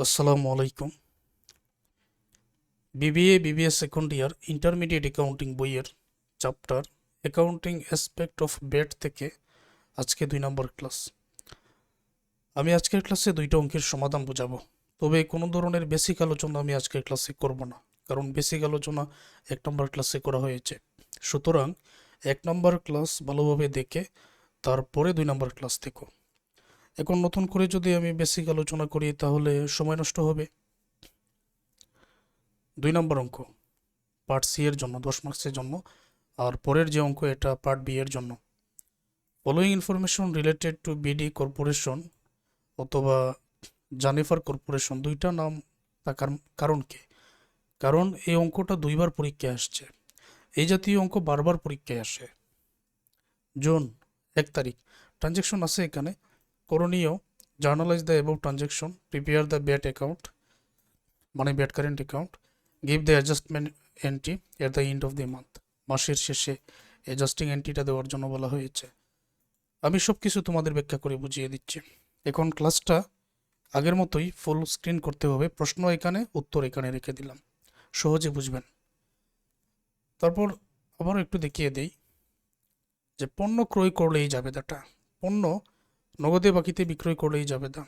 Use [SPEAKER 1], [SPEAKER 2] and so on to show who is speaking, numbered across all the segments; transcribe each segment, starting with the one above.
[SPEAKER 1] আসসালামু আলাইকুম। BBA BBS second year intermediate accounting বইয়ের chapter accounting aspect of VAT থেকে আজকে 2 নম্বর ক্লাস। আমি আজকের ক্লাসে 2টা অঙ্কের সমাধান বোঝাবো, তবে কোনো ধরনের বেসিক আলোচনা আমি আজকের ক্লাসে করব না, কারণ বেসিক আলোচনা 1 নম্বর ক্লাসে করা হয়েছে। সুতরাং 1 নম্বর ক্লাস ভালোভাবে দেখে তারপরে 2 নম্বর ক্লাস দেখো। এখন নতুন করে যদি আমি বেসিক আলোচনা করি তাহলে সময় নষ্ট হবে। 2 নম্বর অঙ্ক পার্ট সি এর জন্য 10 মার্কসের জন্য, আর পরের যে অঙ্ক এটা পার্ট বি এর জন্য। Following information related to BD corporation অথবা জানিফার কর্পোরেশন, দুইটা নাম থাকার কারণ কি? কারণ এই অঙ্কটা 2বার পরীক্ষায় আসছে। এই জাতীয় অঙ্ক বারবার পরীক্ষায় আসে। জুন 1 তারিখ ট্রানজ্যাকশন আছে এখানে। করণীয় journalize the about transaction, prepare the VAT account মানে VAT current account, give the adjustment entry at the end of the month, মাসের শেষে অ্যাডজাস্টিং এন্ট্রিটা দেওয়ার জন্য বলা হয়েছে। আমি সব কিছু তোমাদের ব্যাখ্যা করে বুঝিয়ে দিচ্ছি। এখন ক্লাসটা আগের মতোই ফুল স্ক্রিন করতে হবে, প্রশ্ন এখানে উত্তর এখানে রেখে দিলাম, সহজে বুঝবেন। তারপর আবার একটু দেখিয়ে দেই যে পণ্য ক্রয় করলেই জাবেদাটা, পণ্য নগদে বাকিতে বিক্রয় করলেই জাবেদা,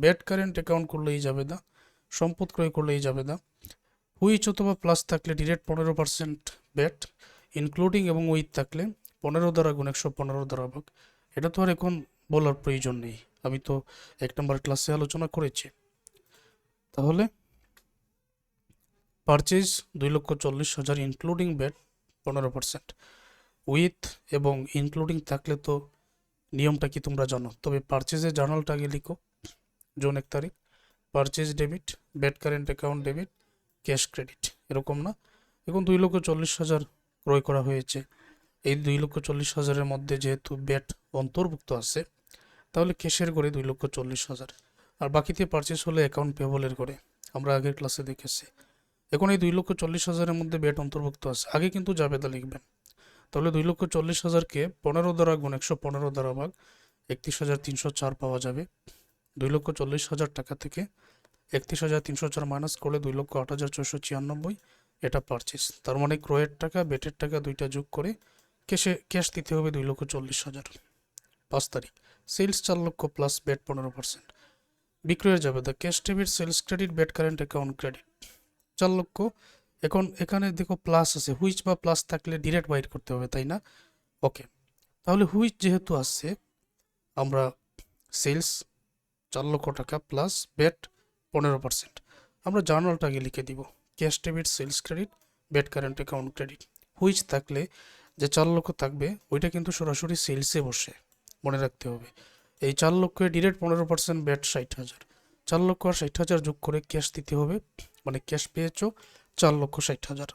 [SPEAKER 1] ব্যাট কারেন্ট অ্যাকাউন্ট করলেই জাবেদা, সম্পদ ক্রয় করলেই জাবেদা, হুইচ অথবা প্লাস থাকলে ডিরেক্ট 15% ব্যাট, ইনক্লুডিং এবং উইথ থাকলে 15 দ্বারা গুণ 115 দ্বারা ভাগ। এটা তো আর এখন বলার প্রয়োজন নেই, আমি তো 1 নম্বর ক্লাসে আলোচনা করেছি। তাহলে পারচেজ 2,40,000 ইনক্লুডিং ব্যাট 15%, উইথ এবং ইনক্লুডিং থাকলে তো নিয়মটা কি তোমরা জানো, তবে পারচেজের জার্নালটা আগে লিখো। জুন 1 তারিখ purchase debit, VAT current account debit, cash credit, এরকম না। এখন 2,40,000 ক্রয় করা হয়েছে। এই 2,40,000-এর মধ্যে যেহেতু ব্যাট অন্তর্ভুক্ত আছে, তাহলে ক্যাশের করে 2,40,000, আর বাকিতে পারচেস হলে অ্যাকাউন্ট পেবলের করে, আমরা আগের ক্লাসে দেখেছি। এখন এই 2,40,000-এর মধ্যে ব্যাট অন্তর্ভুক্ত আছে, আগে কিন্তু জাবেদা লিখবেন। তাহলে 2,40,000-কে 15 দ্বারা গুণ 115 দ্বারা ভাগ 31,304 পাওয়া যাবে। 2,40,000 টাকা থেকে 31,304 মাইনাস করলে 2,08,496, এটা পারচেস। তার মানে ক্রয়ের টাকা বেটের টাকা দুইটা যোগ করে ক্যাশ দিতে হবে 2,40,000। 5 তারিখ সেলস 4 লক্ষ প্লাস ব্যাট 15%, বিক্রয়ের যাবে the cash debit sales credit VAT current account credit 4 লক্ষ। এখন এখানে দেখো প্লাস আছে, হুইচ বা প্লাস থাকলে ডিরেক্ট বাইট করতে হবে, তাই না? ওকে, তাহলে হুইচ যেহেতু আছে, আমরা সেলস 4 লক্ষ টাকা প্লাস ব্যাট 15%, আমরা জার্নালটা আগে লিখে দিব। Cash debit sales credit VAT current account credit, which থাকলে যে 4 লক্ষ থাকবে ওইটা কিন্তু সরাসরি সেলসে বসে, মনে রাখতে হবে। এই 4 লক্ষে ডিরেক্ট 15% ব্যাট 60,000, 4 লক্ষ আর 60,000 যোগ করে ক্যাশ দিতে হবে, মানে ক্যাশ পেয়েছো 4,60,000।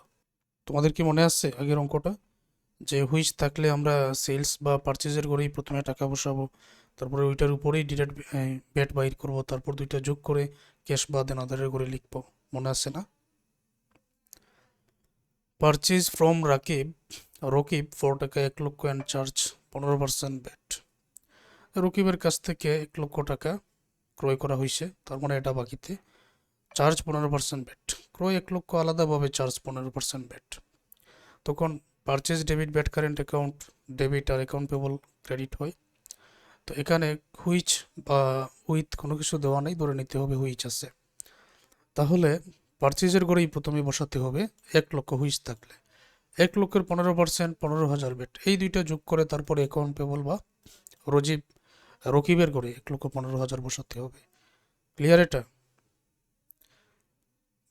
[SPEAKER 1] তোমাদের কি মনে আছে আগের অঙ্কটা, যে হুইচ থাকলে আমরা সেলস বা পারচেজের করেই প্রথমে টাকা বসাবো, তারপরে ওইটার উপরেই ডিরেক্ট ব্যাট বাইর করবো, তারপর দুইটা যোগ করে ক্যাশ বা দেনাদারের করে লিখবো, মনে আছে না? পারচেজ ফ্রম রকিব 4 টাকা 1 লক্ষ অ্যান্ড চার্জ 15% ব্যাট। রকিবের কাছ থেকে 1 লক্ষ টাকা ক্রয় করা হয়েছে, তার মানে এটা বাকিতে, চার্জ 15% ব্যাট। ক্রয় 1 লক্ষ, আলাদাভাবে চার্জ 15% ব্যাট। তখন purchase debit VAT current account debit আর অ্যাকাউন্ট পেবল ক্রেডিট হয়। তো এখানে হুইচ বা উইথ কোনো কিছু দেওয়া নেই, ধরে নিতে হবে হুইচ আছে। তাহলে পারচেজের গড়েই প্রথমে বসাতে হবে 1 লক্ষ হুইচ থাকলে, 1 লক্ষের 15% 15,000 ব্যাট, এই দুইটা যোগ করে তারপরে অ্যাকাউন্ট পেবল বা রকিবের গড়ে 1,15,000 বসাতে হবে। ক্লিয়ার এটা?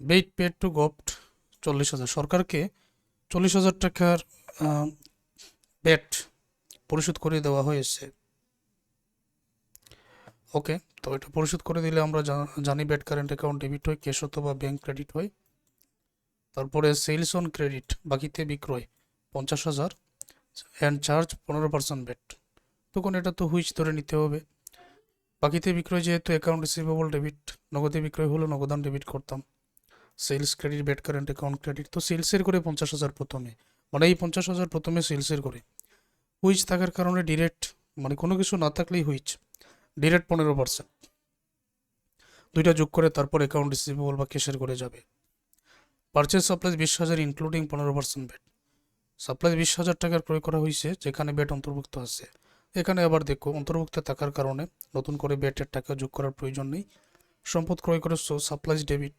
[SPEAKER 1] বেট পেড টু গভট 40,000, সরকারকে 40,000 টাকার ব্যাট পরিশোধ করে দেওয়া হয়েছে। ওকে, তো এটা পরিশোধ করে দিলে আমরা জানি ব্যাট কারেন্ট অ্যাকাউন্ট ডেবিট হয়, ক্যাশ অথবা ব্যাংক ক্রেডিট হয়। তারপরে সেলস অন ক্রেডিট, বাকিতে বিক্রয় 50,000 অ্যান্ড চার্জ 15% ব্যাট। তখন এটা তো হুইচ ধরে নিতে হবে। বাকিতে বিক্রয় যেহেতু অ্যাকাউন্ট রিসিভেবল ডেবিট, নগদে বিক্রয় হলো নগদান ডেবিট করতাম। Sales credit VAT current account credit, তো সেলসের করে 50,000 প্রথমে, মানে এই 50,000 প্রথমে সেলসের করে। হুইচ থাকার কারণে ডিরেক্ট, মানে কোনো কিছু না থাকলেই হুইচ, ডিরেক্ট 15%। দুইটা যোগ করে তারপর অ্যাকাউন্ট রিসিভেবল বা ক্যাশের করে যাবে। Purchase supplies 20,000 including 15% bat. Supply 20,000 টাকার ক্রয় করা হয়েছে যেখানে ব্যাট অন্তর্ভুক্ত আছে। এখানে আবার দেখো অন্তর্ভুক্ত থাকার কারণে নতুন করে ব্যাটের টাকা যোগ করার প্রয়োজন নেই। সম্পদ ক্রয় করেছো সাপ্লাইজ ডেবিট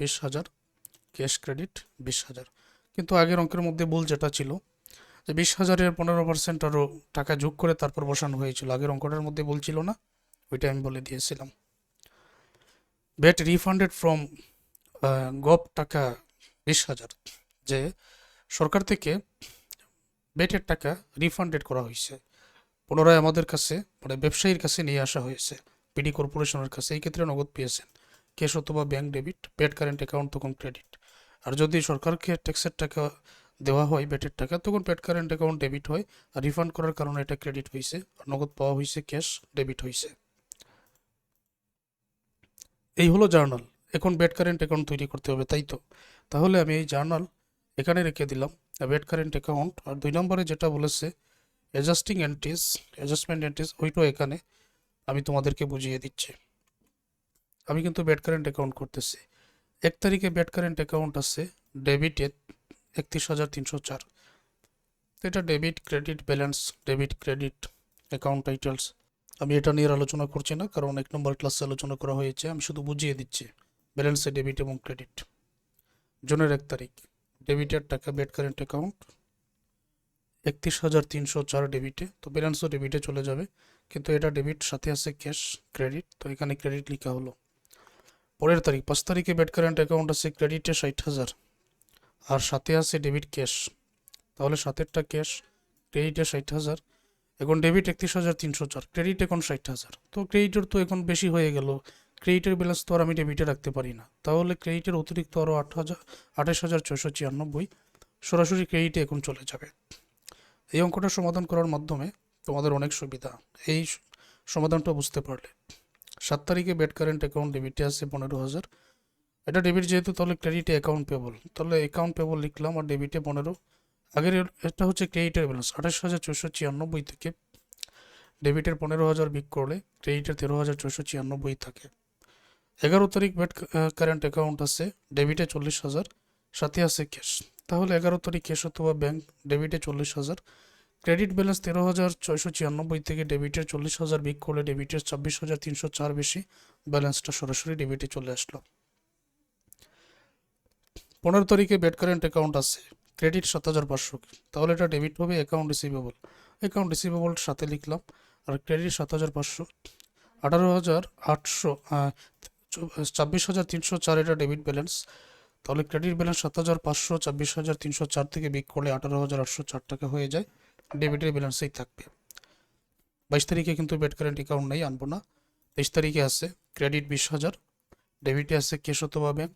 [SPEAKER 1] 20,000, ক্যাশ ক্রেডিট 20,000। কিন্তু আগের অঙ্কের মধ্যে ভুল যেটা ছিল যে 20,000-এর 15% আরও টাকা যোগ করে তারপর বসানো হয়েছিল, আগের অঙ্কটার মধ্যে ভুল ছিল না, ওইটা আমি বলে দিয়েছিলাম। ব্যাট রিফান্ডেড ফ্রম গভ টাকা 20,000, যে সরকার থেকে ব্যাটের টাকা রিফান্ডেড করা হয়েছে, পুনরায় আমাদের কাছে মানে ব্যবসায়ীর কাছে নিয়ে আসা হয়েছে, পিডি কর্পোরেশনের কাছে। এই ক্ষেত্রে নগদ পেয়েছেন, ক্যাশ অথবা bank debit, VAT current account তখন ক্রেডিট। আর যদি সরকারকে ট্যাক্সের টাকা দেওয়া হয় ব্যাটের টাকা, তখন ব্যাট কারেন্ট অ্যাকাউন্ট ডেবিট হয়, আর রিফান্ড করার কারণে এটা ক্রেডিট হয়েছে, আর নগদ পাওয়া হয়েছে ক্যাশ ডেবিট হয়েছে। এই হলো জার্নাল। এখন ব্যাট কারেন্ট অ্যাকাউন্ট তৈরি করতে হবে, তাই তো? তাহলে আমি এই জার্নাল এখানে রেখে দিলাম, ব্যাট কারেন্ট অ্যাকাউন্ট। আর 2 নম্বরে যেটা বলেছে অ্যাডজাস্টমেন্ট এন্ট্রিজ, ওইটাও এখানে আমি তোমাদেরকে বুঝিয়ে দিচ্ছি। আমি কিন্তু ব্যাট কারেন্ট অ্যাকাউন্ট করতেছি। 1 তারিখে ব্যাট কারেন্ট অ্যাকাউন্ট আছে ডেবিটে 31,304। তো এটা debit credit balance, debit credit account titles. আমি এটা নিয়ে আলোচনা করছি না, কারণ 1 নম্বর ক্লাসে আলোচনা করা হয়েছে। আমি শুধু বুঝিয়ে দিচ্ছি ব্যালেন্সে ডেবিট এবং ক্রেডিট। জুনের 1 তারিখ ডেবিটের টাকা ব্যাট কারেন্ট অ্যাকাউন্ট 31,304 ডেবিটে, তো ব্যালেন্সও ডেবিটে চলে যাবে, কিন্তু এটা ডেবিট সাথে আছে ক্যাশ ক্রেডিট, তো এখানে ক্রেডিট লেখা হলো। পরের তারিখ 5 তারিখে ব্যাট কারেন্ট অ্যাকাউন্ট আছে ক্রেডিটে 60,000 আর সাথে আছে ডেবিট ক্যাশ, তাহলে সাতেরটা ক্যাশ, ক্রেডিটে 60,000, এখন ডেবিট 31,304, ক্রেডিট এখন 60,000। তো ক্রেডিটের তো এখন বেশি হয়ে গেল, ক্রেডিটের ব্যালেন্স তো আর আমি ডেবিটে রাখতে পারি না, তাহলে ক্রেডিটের অতিরিক্ত আরও 28,694 সরাসরি ক্রেডিটে এখন চলে যাবে। এই অঙ্কটা সমাধান করার মাধ্যমে তোমাদের অনেক সুবিধা, এই সমাধানটা বুঝতে পারলে। 7 তারিখে ব্যাট কারেন্ট অ্যাকাউন্ট ডেবিটে আছে 15,000, এটা ডেবিট যেহেতু তাহলে ক্রেডিটে অ্যাকাউন্ট পেবল, তাহলে অ্যাকাউন্ট পেবল লিখলাম, আর ডেবিটে 15। আগের এটা হচ্ছে ক্রেডিটের ব্যালেন্স 28,496 থেকে ডেবিটের 15,000 বিক করলে ক্রেডিটের 13,496 থাকে। 11 তারিখ ব্যাট কারেন্ট অ্যাকাউন্ট আছে ডেবিটে 40,000, সাথে আছে ক্যাশ, তাহলে 11 তারিখ ক্যাশ অথবা ব্যাংক, ডেবিটে 40,000, ক্রেডিট ব্যালেন্স 13,696 থেকে ডেবিটের 40,000 বিক করলে ডেবিটের 26,304 বেশি, ব্যালেন্সটা সরাসরি ডেবিটে চলে আসলো। 15 তারিখে ব্যাট কারেন্ট অ্যাকাউন্ট আছে ক্রেডিট 7,500, তাহলে এটা ডেবিট হবে অ্যাকাউন্ট রিসিভেবল সাথে লিখলাম, আর ক্রেডিট 7,500, 18,800 26,304 এটা ডেবিট ব্যালেন্স, তাহলে ক্রেডিট ব্যালেন্স 7,500, 26,304 থেকে বিক করলে 18,804 টাকা হয়ে যায়, ডেবিটের ব্যালেন্সেই থাকবে। 22 তারিখে কিন্তু ব্যাট কারেন্ট অ্যাকাউন্ট নেই, আনবো না। 23 তারিখে আছে ক্রেডিট 20,000, ডেবিটে আছে ক্যাশ অথবা ব্যাংক,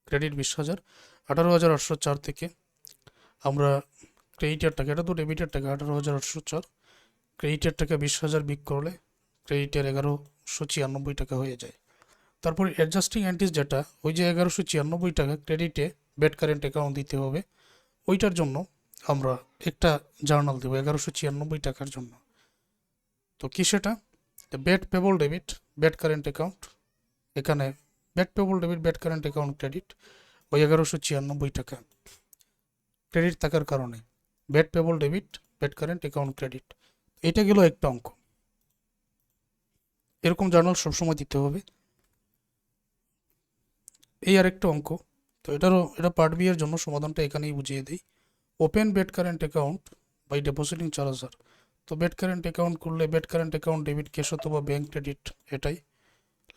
[SPEAKER 1] ক্রেডিট 20,000, 18,804 থেকে আমরা ক্রেডিটের টাকা, এটা তো ডেবিটের টাকা 18,804, ক্রেডিটের টাকা 20,000 বিক করলে ক্রেডিটের 1,196 টাকা হয়ে যায়। তারপর অ্যাডজাস্টিং অ্যান্টিস যেটা, ওই যে 1,196 টাকা ক্রেডিটে ব্যাট কারেন্ট অ্যাকাউন্ট দিতে হবে, ওইটার জন্য আমরা একটা জার্নাল দেবো 1,196 টাকার জন্য। তো কি সেটা? VAT payable debit, VAT current account, এখানে VAT payable debit, VAT current account credit, ওই 1,196 টাকা ক্রেডিট থাকার কারণে VAT payable debit, VAT current account credit. এটা গেল একটা অঙ্ক। এরকম জার্নাল সবসময় দিতে হবে। এই আরেকটা অঙ্ক, তো এটা পার্ট বি এর জন্য সমাধানটা এখানেই বুঝিয়ে দিই। Open VAT current account by depositing 4,000, তো ব্যাট কারেন্ট অ্যাকাউন্ট করলে VAT current account debit cash অথবা ব্যাংক ক্রেডিট, এটাই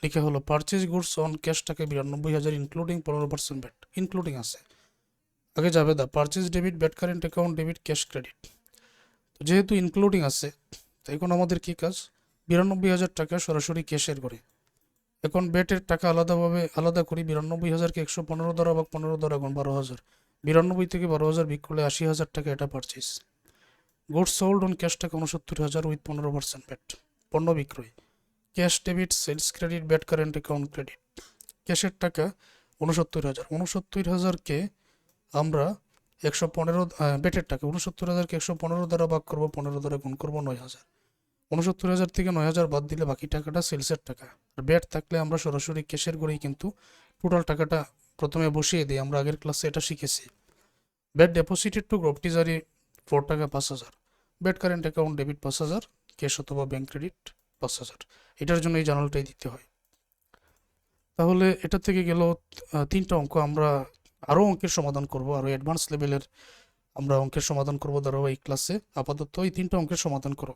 [SPEAKER 1] লিখে হলো। পারচেজ গুডস অন ক্যাশ টাকা 92,000 ইনক্লুডিং 15% ব্যাট, ইনক্লুডিং আছে, আগে যাবে the purchase debit, VAT current account debit, cash credit. তো যেহেতু ইনক্লুডিং আছে, তো এখন আমাদের কি কাজ? 92,000 টাকা সরাসরি ক্যাশের করে। এখন ব্যাটের টাকা আলাদা করি, 92,000কে 115 দ্বারা বা 15 দ্বারা গুণ 12,000, 92 থেকে 12,000 বিক করলে 80,000 টাকা, এটা purchase. Goods sold on cash টাকা 69,000 উইথ 15% ব্যাট, পণ্য বিক্রয়। Cash debit, sales credit, VAT current account credit. ক্যাশের টাকা 69,000, 69,000কে আমরা 115, ব্যাটের টাকা 69,000কে 115 দ্বারা ভাগ করবো, 15 দ্বারা গুণ করবো 9,000, 69,000 থেকে 9,000 বাদ দিলে বাকি টাকাটা সেলসের টাকা। আর ব্যাট থাকলে আমরা সরাসরি ক্যাশের করেই কিন্তু টোটাল টাকাটা প্রথমে বসিয়ে দিই, আমরা আগের ক্লাসে এটা শিখেছি। ব্যাট ডেপোজিটেড টু গ্রুপ ট্রেজারি 4 টাকা 5,000, bat current account debit 5,000, cash অথবা ব্যাংক ক্রেডিট 5,000। এটার জন্য এই জার্নালটাই দিতে হয়। তাহলে এটা থেকে গেল 3টা অঙ্ক। আমরা আরও অঙ্কের সমাধান করব, আরও অ্যাডভান্স লেভেলের আমরা অঙ্কের সমাধান করব ধারাবাহিক ক্লাসে। আপাতত এই 3টা অঙ্কের সমাধান করো।